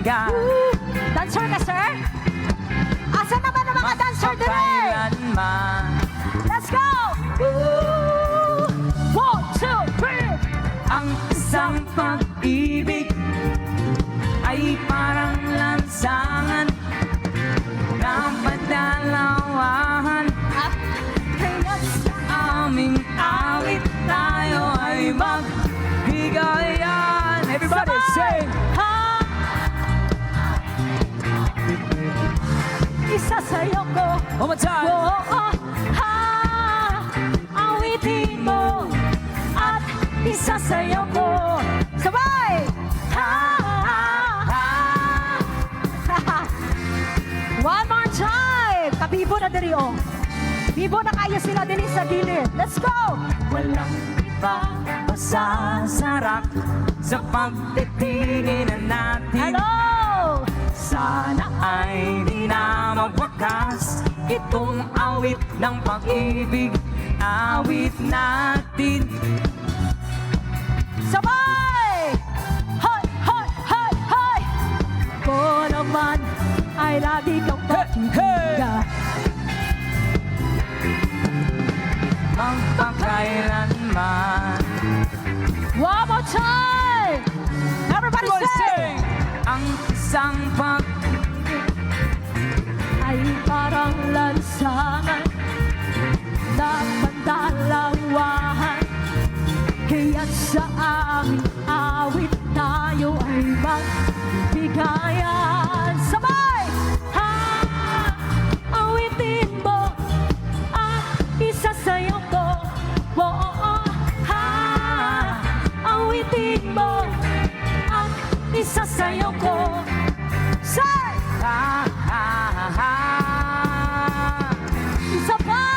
ka. Dancer ka, sir? Asa naman ang mga dancer din eh? Magpakailanman. Let's go! 1, 2, 3! Ang isang pag-ibig ay parang lansangan ng padalawahan. Kaya sa Aming awit tayo ay magbigayan. Everybody sing! isa sa'yo ko. One more time. Awitin mo at isa sa'yo ko. Sabay! One more time! Kabibo na diri oh. Bibo na kayo sila din sa gilid. Let's go! Walang iba masasarap sa pagtitingin na natin. Hello! Sana ay di na magwakas itong awit ng pag-ibig. Awit natin. Sabay! Hoy! Hoy! Hoy! Hoy! Ko naman ay lagi kang pakinggan. Magpakailanman. One more time! Everybody sing! Ang isang Ay parang lansangan na pandalawahan. Kaya sa aming awit tayo ay magbigayan. Sabay! Awitin mo at isa sa'yo ko. Awitin mo at isa sa'yo ko. Say! Isa pa!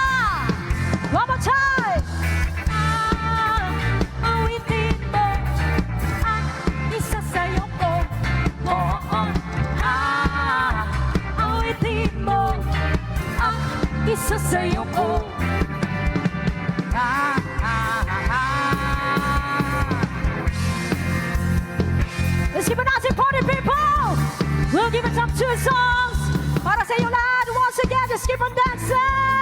One more time! Awitin mo at isa sa'yo ko. Awitin mo at isa sa'yo ko. Let's give a Nazi party, people! We'll give it up 2 songs para sa inyo lahat. Once again, just keep on dancing!